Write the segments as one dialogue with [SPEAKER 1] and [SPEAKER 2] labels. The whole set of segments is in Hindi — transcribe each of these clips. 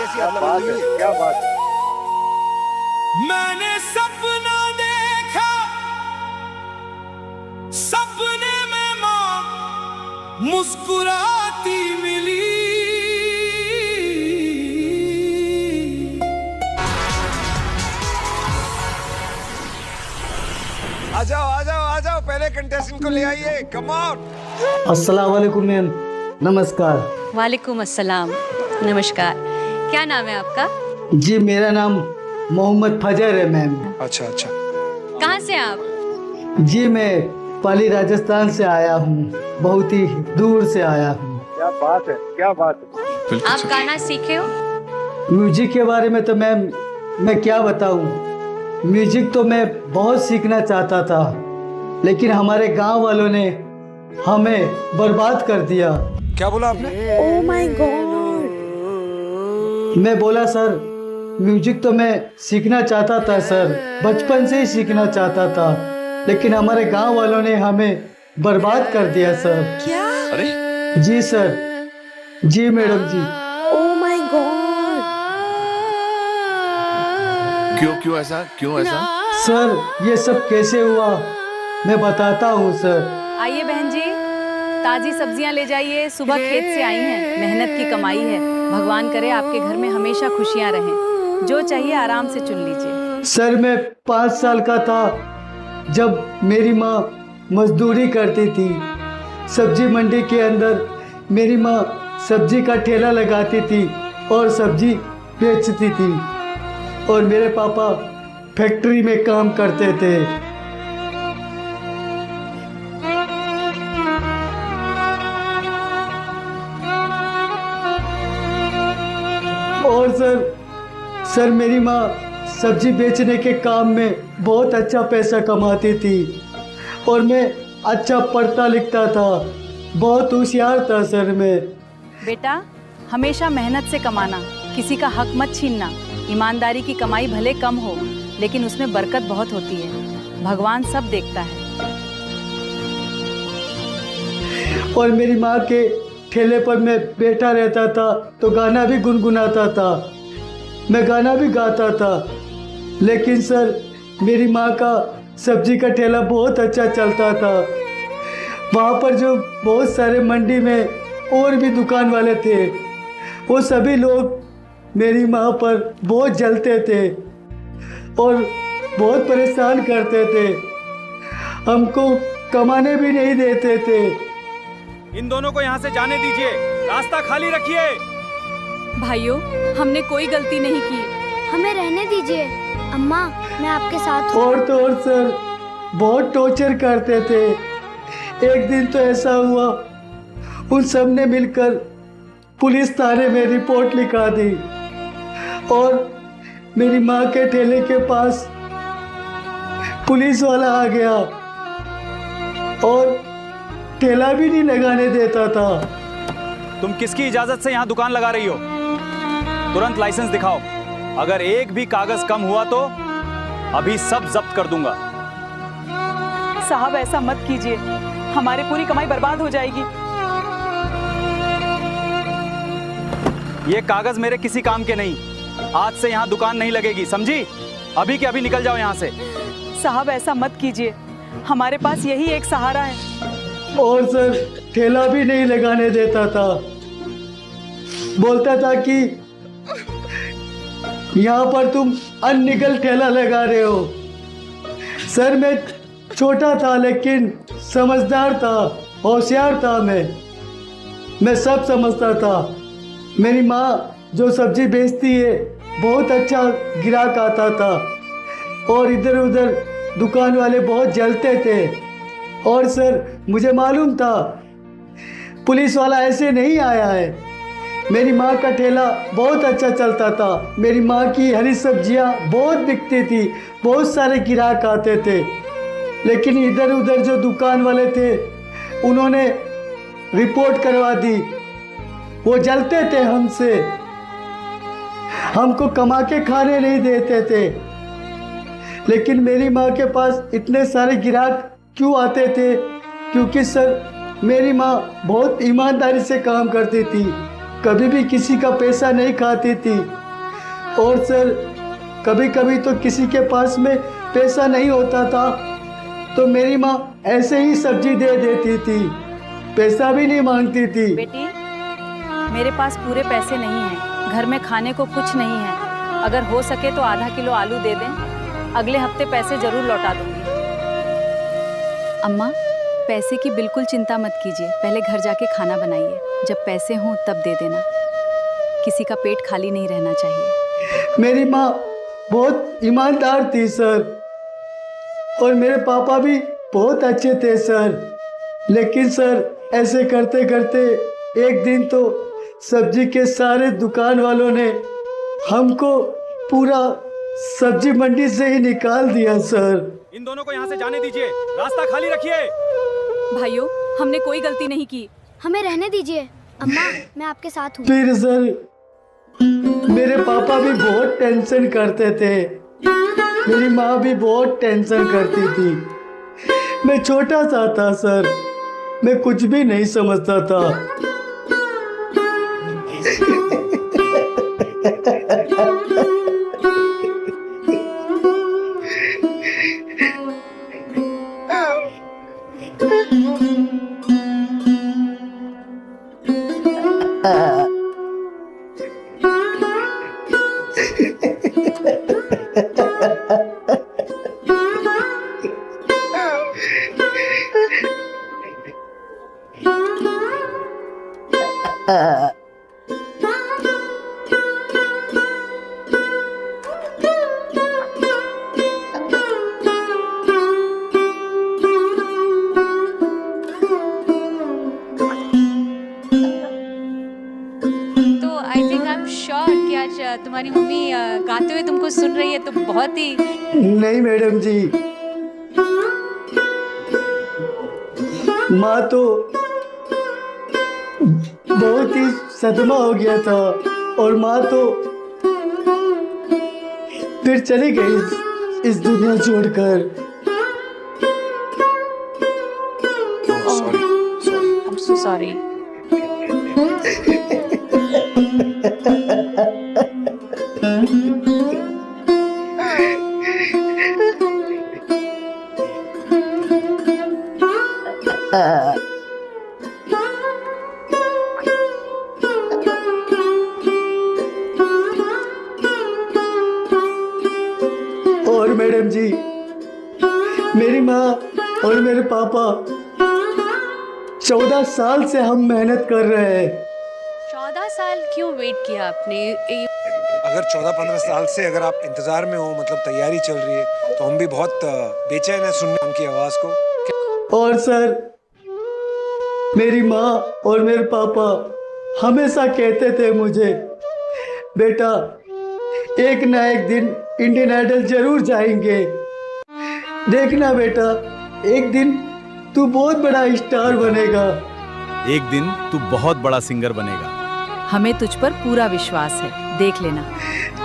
[SPEAKER 1] कैसी बात है, क्या बात है।
[SPEAKER 2] मैंने सपना देखा, सपने में माँ मुस्कुराती मिली।
[SPEAKER 1] आ जाओ, पहले कंटेस्टेंट को ले आइए, कम ऑन।
[SPEAKER 3] अस्सलाम वालेकुम मैम, नमस्कार।
[SPEAKER 4] वालेकुम अस्सलाम, नमस्कार। क्या नाम है आपका?
[SPEAKER 3] जी मेरा नाम मोहम्मद फजर है मैम।
[SPEAKER 1] अच्छा।
[SPEAKER 4] कहाँ से आप?
[SPEAKER 3] जी मैं पाली राजस्थान से आया हूँ, बहुत ही दूर से आया हूँ।
[SPEAKER 1] क्या बात है।
[SPEAKER 4] आप गाना सीखे हो?
[SPEAKER 3] म्यूजिक के बारे में तो मैम मैं क्या बताऊँ, म्यूजिक तो मैं बहुत सीखना चाहता था, लेकिन हमारे गांव वालों ने हमें बर्बाद कर दिया।
[SPEAKER 1] क्या बोला आपने?
[SPEAKER 5] ओह माय गॉड।
[SPEAKER 3] मैं बोला सर म्यूजिक तो मैं सीखना चाहता था सर, बचपन से ही सीखना चाहता था, लेकिन हमारे गांव वालों ने हमें बर्बाद कर दिया सर।
[SPEAKER 5] क्या?
[SPEAKER 1] अरे
[SPEAKER 3] जी सर, जी मैडम जी।
[SPEAKER 5] Oh my god.
[SPEAKER 6] क्यों ऐसा?
[SPEAKER 3] सर ये सब कैसे हुआ मैं बताता हूँ सर।
[SPEAKER 7] आइए बहन जी, ताजी सब्जियां ले जाइए, सुबह खेत से आई हैं, मेहनत की कमाई है। भगवान करे आपके घर में हमेशा खुशियां रहें। जो चाहिए आराम से चुन लीजिए।
[SPEAKER 3] सर मैं 5 साल का था जब मेरी माँ मजदूरी करती थी सब्जी मंडी के अंदर। मेरी माँ सब्जी का ठेला लगाती थी और सब्जी बेचती थी, और मेरे पापा फैक्ट्री में काम करते थे। और सर मेरी माँ सब्जी बेचने के काम में बहुत अच्छा पैसा कमाती थी, और मैं अच्छा पढ़ता लिखता था, बहुत होशियार था सर मैं।
[SPEAKER 7] बेटा, हमेशा मेहनत से कमाना, किसी का हक मत छीनना। ईमानदारी की कमाई भले कम हो, लेकिन उसमें बरकत बहुत होती है। भगवान सब देखता है।
[SPEAKER 3] और मेरी माँ के ठेले पर मैं बैठा रहता था तो गाना भी गुनगुनाता था, मैं गाना भी गाता था। लेकिन सर मेरी माँ का सब्जी का ठेला बहुत अच्छा चलता था। वहाँ पर जो बहुत सारे मंडी में और भी दुकान वाले थे, वो सभी लोग मेरी माँ पर बहुत जलते थे और बहुत परेशान करते थे, हमको कमाने भी नहीं देते थे।
[SPEAKER 2] इन दोनों को यहाँ से जाने दीजिए, रास्ता खाली रखिए।
[SPEAKER 7] भाइयों, हमने कोई गलती नहीं की।
[SPEAKER 8] हमें रहने दीजिए। अम्मा, मैं आपके साथ हूँ।
[SPEAKER 3] और तो और सर बहुत टॉर्चर करते थे। एक दिन तो ऐसा हुआ, उन सब ने मिलकर पुलिस थाने में रिपोर्ट लिखा दी, और मेरी माँ के ठेले के पास पुलिस वाला आ गया और ठेला भी नहीं लगाने देता था।
[SPEAKER 2] तुम किसकी इजाजत से यहाँ दुकान लगा रही हो? तुरंत लाइसेंस दिखाओ। अगर एक भी कागज कम हुआ तो अभी सब जब्त कर दूंगा।
[SPEAKER 7] साहब ऐसा मत कीजिए, हमारी पूरी कमाई बर्बाद हो जाएगी।
[SPEAKER 2] ये कागज मेरे किसी काम के नहीं। आज से यहाँ दुकान नहीं लगेगी, समझी? अभी के अभी निकल जाओ यहाँ से।
[SPEAKER 7] साहब ऐसा मत कीजिए, हमारे पास यही एक सहारा है।
[SPEAKER 3] और सर ठेला भी नहीं लगाने देता था, बोलता था कि यहाँ पर तुम अननिकल ठेला लगा रहे हो। सर मैं छोटा था लेकिन समझदार था, होशियार था। मैं सब समझता था। मेरी माँ जो सब्जी बेचती है बहुत अच्छा ग्राहक आता था, और इधर उधर दुकान वाले बहुत जलते थे। और सर मुझे मालूम था पुलिस वाला ऐसे नहीं आया है। मेरी माँ का ठेला बहुत अच्छा चलता था, मेरी माँ की हरी सब्जियाँ बहुत बिकती थी, बहुत सारे ग्राहक आते थे। लेकिन इधर उधर जो दुकान वाले थे उन्होंने रिपोर्ट करवा दी, वो जलते थे हमसे, हमको कमा के खाने नहीं देते थे। लेकिन मेरी माँ के पास इतने सारे ग्राहक क्यों आते थे? क्योंकि सर मेरी माँ बहुत ईमानदारी से काम करती थी, कभी भी किसी का पैसा नहीं खाती थी। और सर कभी कभी तो किसी के पास में पैसा नहीं होता था तो मेरी माँ ऐसे ही सब्जी दे देती थी, पैसा भी नहीं मांगती थी।
[SPEAKER 7] बेटी, मेरे पास पूरे पैसे नहीं हैं, घर में खाने को कुछ नहीं है। अगर हो सके तो आधा किलो आलू दे दें, अगले हफ्ते पैसे जरूर लौटा दूंगी। अम्मा, पैसे की बिल्कुल चिंता मत कीजिए, पहले घर जाके खाना बनाइए, जब पैसे हों तब दे देना। किसी का पेट खाली नहीं रहना चाहिए।
[SPEAKER 3] मेरी माँ बहुत ईमानदार थी सर, और मेरे पापा भी बहुत अच्छे थे सर। लेकिन सर ऐसे करते करते एक दिन तो सब्जी के सारे दुकान वालों ने हमको पूरा सब्जी मंडी से ही निकाल दिया सर।
[SPEAKER 2] इन दोनों को यहाँ से जाने दीजिए, रास्ता खाली रखिए।
[SPEAKER 7] भाइयों, हमने कोई गलती नहीं की।
[SPEAKER 8] हमें रहने दीजिए। अम्मा, मैं आपके साथ हूँ।
[SPEAKER 3] फिर सर मेरे पापा भी बहुत टेंशन करते थे, मेरी माँ भी बहुत टेंशन करती थी। मैं छोटा सा था सर, मैं कुछ भी नहीं समझता था।
[SPEAKER 4] तुम्हारी मम्मी गाते हुए तुमको सुन रही है तो बहुत ही।
[SPEAKER 3] नहीं मैडम जी, माँ तो बहुत ही सदमा हो गया था और माँ तो फिर चली गई इस दुनिया छोड़कर।
[SPEAKER 4] I'm so sorry.
[SPEAKER 3] और मैडम जी, मेरी माँ और मेरे पापा 14 साल से हम मेहनत कर रहे हैं।
[SPEAKER 4] 14 साल क्यों वेट किया आपने?
[SPEAKER 1] अगर 14-15 साल से अगर आप इंतजार में हो, मतलब तैयारी चल रही है, तो हम भी बहुत बेचैन है सुनने उनकी आवाज को।
[SPEAKER 3] और सर मेरी माँ और मेरे पापा हमेशा कहते थे मुझे, बेटा एक ना एक दिन इंडियन आइडल जरूर जाएंगे, देखना बेटा एक दिन तू बहुत बड़ा स्टार बनेगा।
[SPEAKER 2] एक दिन तू बहुत बड़ा सिंगर बनेगा।
[SPEAKER 7] हमें तुझ पर पूरा विश्वास है, देख लेना।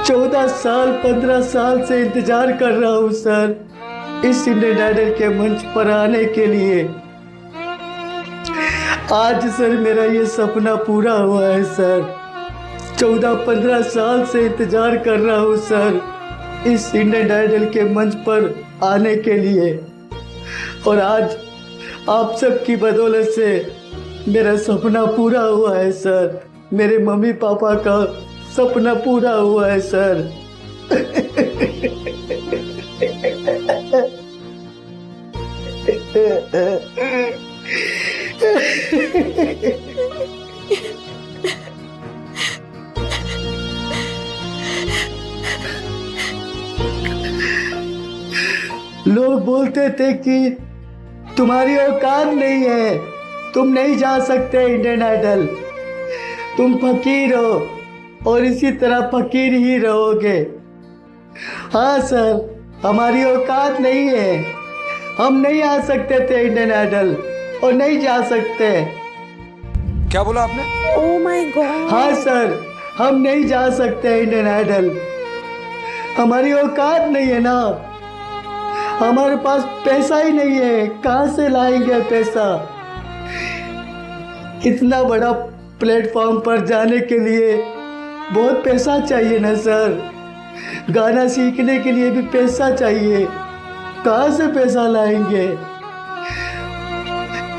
[SPEAKER 3] 14 साल 15 साल से इंतजार कर रहा हूँ सर इस इंडियन आइडल के मंच पर आने के लिए। आज सर मेरा ये सपना पूरा हुआ है सर। 14-15 साल से इंतजार कर रहा हूँ सर इस इंडियन आइडल के मंच पर आने के लिए, और आज आप सबकी बदौलत से मेरा सपना पूरा हुआ है सर। मेरे मम्मी पापा का सपना पूरा हुआ है सर। लोग बोलते थे कि तुम्हारी औकात नहीं है, तुम नहीं जा सकते इंडियन आइडल, तुम फकीर हो और इसी तरह फकीर ही रहोगे। हाँ सर, हमारी औकात नहीं है, हम नहीं आ सकते थे इंडियन आइडल और नहीं जा सकते।
[SPEAKER 1] क्या बोला आपने?
[SPEAKER 5] Oh my God.
[SPEAKER 3] हाँ सर, हम नहीं जा सकते इंडियन आइडल, हमारी औकात नहीं है ना, हमारे पास पैसा ही नहीं है, कहाँ से लाएंगे पैसा। इतना बड़ा प्लेटफॉर्म पर जाने के लिए बहुत पैसा चाहिए ना सर। गाना सीखने के लिए भी पैसा चाहिए, कहाँ से पैसा लाएंगे?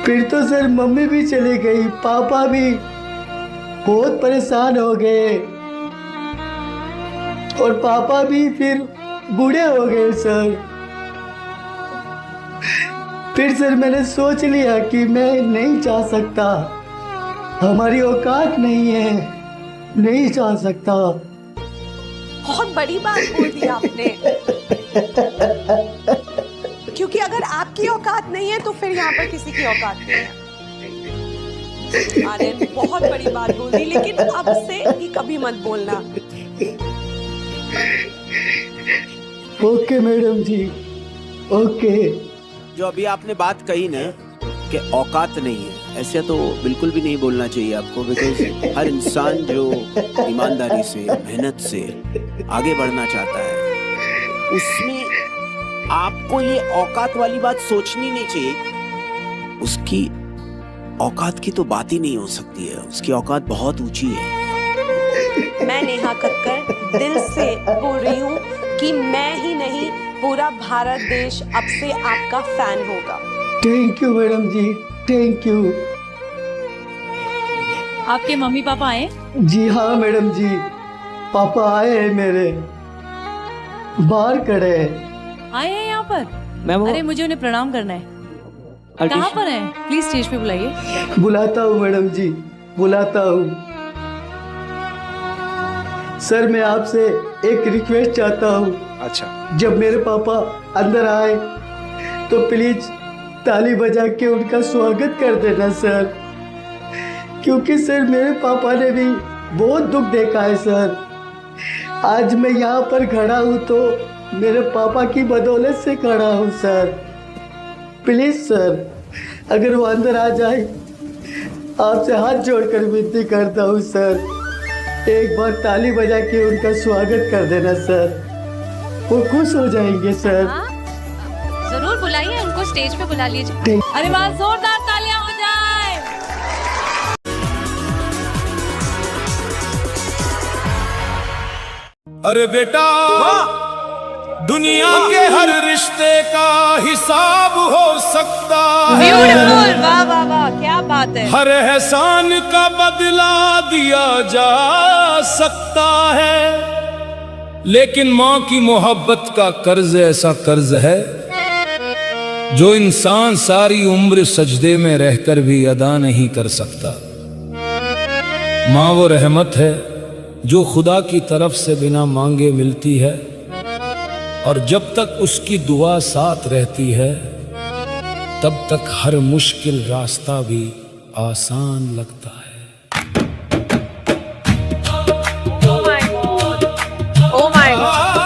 [SPEAKER 3] फिर तो सर मम्मी भी चली गई, पापा भी बहुत परेशान हो गए और पापा भी फिर बूढ़े हो गए सर। फिर सर मैंने सोच लिया कि मैं नहीं जा सकता, हमारी औकात नहीं है, नहीं जा सकता।
[SPEAKER 5] बहुत बड़ी बात बोल दी आपने, क्योंकि अगर आपकी औकात नहीं है तो फिर यहाँ पर किसी की औकात नहीं है। आर्यन बहुत बड़ी बात बोल दी, लेकिन अब से ही कभी मत बोलना।
[SPEAKER 3] ओके मैडम जी, ओके।
[SPEAKER 9] जो अभी आपने बात कही ना कि औकात नहीं है, ऐसे तो बिल्कुल भी नहीं बोलना चाहिए आपको, बिकॉज हर इंसान जो ईमानदारी से, मेहनत से आगे बढ़ना चाहता है, उसमें आपको ये औकात वाली बात सोचनी नहीं चाहिए। उसकी औकात की तो बात ही नहीं हो सकती है, उसकी औकात बहुत ऊंची है।
[SPEAKER 5] मैं नेहा कक्कर दिल से बोल रही हूँ कि मैं ही नहीं, पूरा भारत देश अब से आपका फैन होगा।
[SPEAKER 3] Thank you madam ji, thank you.
[SPEAKER 7] आपके मम्मी पापा आए?
[SPEAKER 3] जी हाँ मैडम जी, पापा आए हैं मेरे, बाहर खड़े हैं।
[SPEAKER 7] आए हैं यहाँ पर? अरे मुझे उन्हें प्रणाम करना है। कहाँ पर हैं? प्लीज स्टेज पे बुलाइए।
[SPEAKER 3] बुलाता हूँ मैडम जी, बुलाता हूँ। सर मैं आपसे एक रिक्वेस्ट चाहता हूँ।
[SPEAKER 1] अच्छा।
[SPEAKER 3] जब मेरे पापा अंदर आए तो प्लीज ताली बजा के उनका स्वागत कर देना सर, क्योंकि सर मेरे पापा ने भी बहुत दुख देखा है सर। आज मैं यहाँ पर खड़ा हूँ तो मेरे पापा की बदौलत से खड़ा हूँ सर। प्लीज सर, अगर वो अंदर आ जाए, आपसे हाथ जोड़कर विनती करता हूँ सर, एक बार ताली बजा के उनका स्वागत कर देना सर, वो खुश हो जाएंगे सर।
[SPEAKER 4] जरूर बुलाइए उनको, स्टेज पे बुला लीजिए।
[SPEAKER 7] अरे वाह, जोरदार तालियां हो जाए।
[SPEAKER 10] अरे बेटा, दुनिया के हर रिश्ते का हिसाब हो सकता है।
[SPEAKER 7] ब्यूटीफुल, वाह वाह वाह, क्या बात है।
[SPEAKER 10] हर एहसान का बदला दिया जा सकता है, लेकिन माँ की मोहब्बत का कर्ज ऐसा कर्ज है जो इंसान सारी उम्र सजदे में रहकर भी अदा नहीं कर सकता। माँ वो रहमत है जो खुदा की तरफ से बिना मांगे मिलती है, और जब तक उसकी दुआ साथ रहती है तब तक हर मुश्किल रास्ता भी आसान लगता है।
[SPEAKER 7] Oh my God.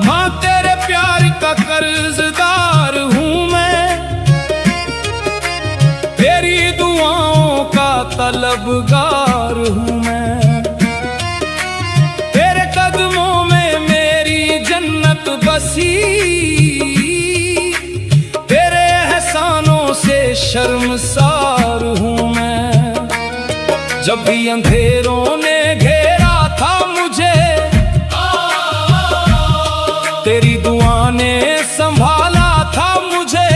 [SPEAKER 10] माँ तेरे प्यार का कर्जदार हूँ मैं, तेरी दुआओं का तलबगार हूँ मैं, तेरे कदमों में मेरी जन्नत बसी, तेरे एहसानों से शर्मसार हूँ मैं। जब भी अंधेरों ने घेरा था मुझे, तेरी दुआ ने संभाला था मुझे।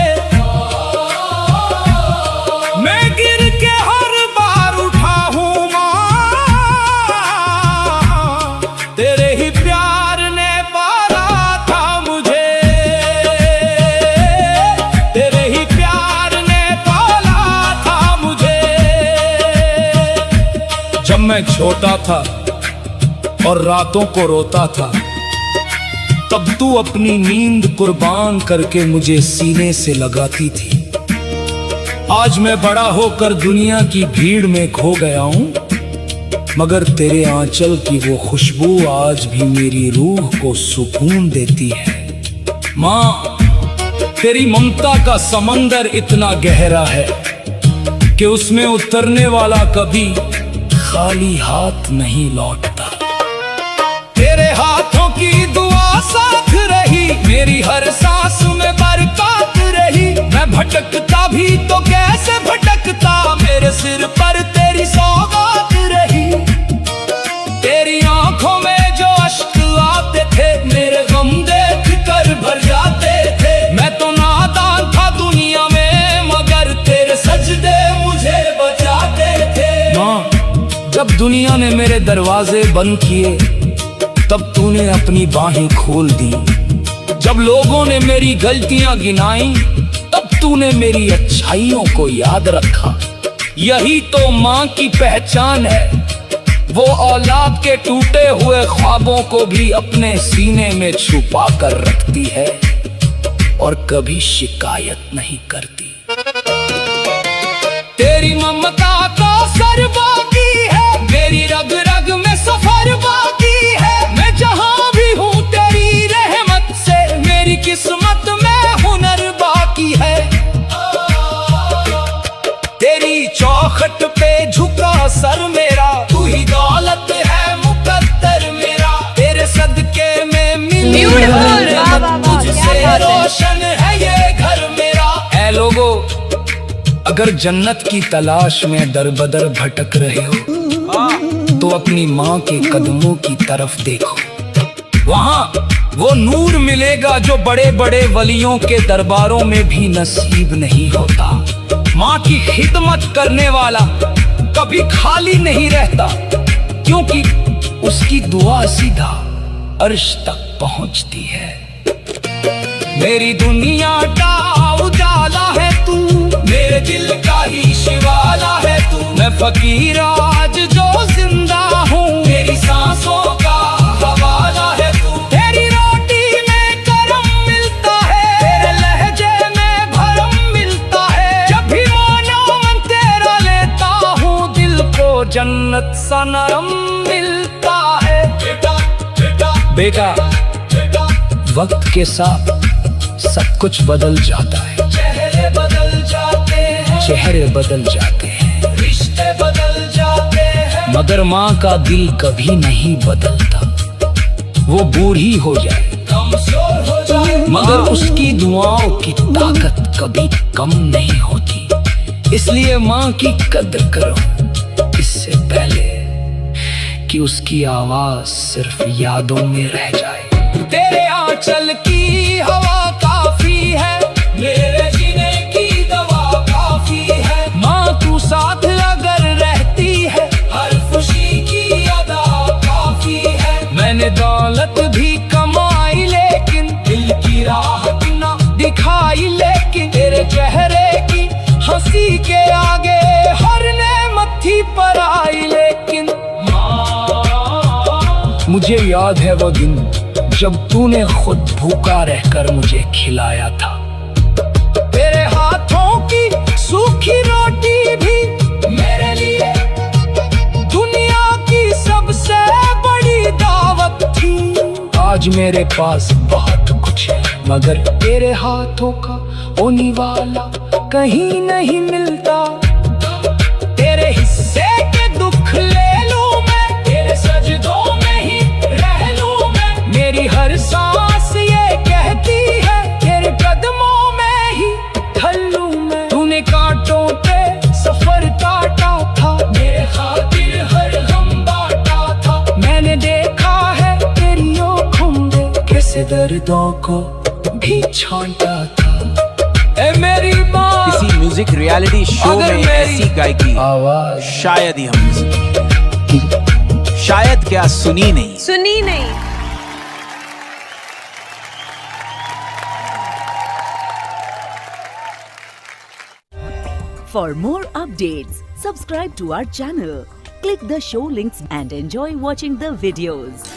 [SPEAKER 10] मैं गिर के हर बार उठा हूँ माँ, तेरे ही प्यार ने पाला था मुझे, तेरे ही प्यार ने पाला था मुझे। जब मैं छोटा था और रातों को रोता था, तब तू अपनी नींद कुर्बान करके मुझे सीने से लगाती थी। आज मैं बड़ा होकर दुनिया की भीड़ में खो गया हूँ, मगर तेरे आंचल की वो खुशबू आज भी मेरी रूह को सुकून देती है। माँ, तेरी ममता का समंदर इतना गहरा है कि उसमें उतरने वाला कभी खाली हाथ नहीं लौटता। तेरे हाथों की दुआ साथ रही, मेरी हर सांस में बरकत रही। मैं भटकता भी तो कैसे भटक सिर पर तेरी सौगात रही। तेरी आंखों में जो अश्क आते थे मेरे गम देख कर भर जाते थे। मैं तो नादान था दुनिया में मगर तेरे सजदे मुझे बचाते थे। माँ, जब दुनिया ने मेरे दरवाजे बंद किए तब तूने अपनी बाहें खोल दी। जब लोगों ने मेरी गलतियां गिनाई तब तूने मेरी अच्छाइयों को याद रखा। यही तो माँ की पहचान है, वो औलाद के टूटे हुए ख्वाबों को भी अपने सीने में छुपा कर रखती है और कभी शिकायत नहीं करती। तेरी ममता का सर बाकी है, मेरी रग रग में सफर बाकी है। मैं जहां भी हूँ तेरी रहमत से मेरी किस्मत में हुनर बाकी है। तेरी चौखट पे झुका सर मेरा, तू ही दौलत है मुकद्दर मेरा। तेरे सदके में मिली तुझसे रोशन है ये घर मेरा। ऐ लोगो, अगर जन्नत की तलाश में दर बदर भटक रहे हो तो अपनी माँ के कदमों की तरफ देखो। वहाँ वो नूर मिलेगा जो बड़े बड़े वलियों के दरबारों में भी नसीब नहीं होता। माँ की खिदमत करने वाला कभी खाली नहीं रहता, क्योंकि उसकी दुआ सीधा अर्श तक पहुँचती है। मेरी दुनिया का उजाला है तू, मेरे दिल का ही शिवाला है तू। मैं फकीर आज जो जिंदा हूँ, मेरी सांसों का हवाला है तू। तेरी रोटी में करम मिलता है, तेरे लहजे में भरम मिलता है। जब भी मानो मन तेरा लेता हूँ, दिल को जन्नत सा नरम मिलता है। बेटा, वक्त के साथ सब कुछ बदल जाता है। चेहरे बदल जाते हैं, चेहरे बदल जाते हैं, रिश्ते बदल जाते हैं, मगर माँ का दिल कभी नहीं बदलता। वो बूढ़ी हो जाए, कमजोर हो जाए, मगर उसकी दुआओं की ताकत कभी कम नहीं होती। इसलिए माँ की कद्र करो इससे पहले कि उसकी आवाज सिर्फ यादों में रह जाए। तेरे आंचल की हवा काफी है, मेरे जीने की दवा काफी है। माँ तू साथ अगर रहती है, हर खुशी की अदा काफी है। मैंने दौलत भी कमाई लेकिन दिल की राहत ना दिखाई, लेकिन तेरे चेहरे की हंसी के आगे हर नेमत थी पर आई। लेकिन मुझे याद है वो दिन जब तूने खुद भूखा रहकर मुझे खिलाया था। तेरे हाथों की सूखी रोटी भी मेरे लिए दुनिया की सबसे बड़ी दावत थी। आज मेरे पास बहुत कुछ है, मगर तेरे हाथों का होने वाला कहीं नहीं मिलता। तेरे हिस्से के दुख ले लूं मैं, तेरे सजदों में ही रह लूं मैं। मेरी हर सांस ये कहती है, तेरे कदमों में ही ढल लूं मैं। तूने कांटों पे सफर काटा था, मेरे खातिर हर गम बांटा था। मैंने देखा है तेरी आँखों में कैसे दर्दों को भी छांटा था। ए मेरी माँ,
[SPEAKER 9] किसी म्यूजिक रियलिटी शो में ऐसी गायकी
[SPEAKER 10] आवाज
[SPEAKER 9] शायद ही हमने सुनी, शायद क्या सुनी नहीं।
[SPEAKER 5] सुनी नहीं।
[SPEAKER 11] For more updates, subscribe to our channel, click the show links and enjoy watching the videos.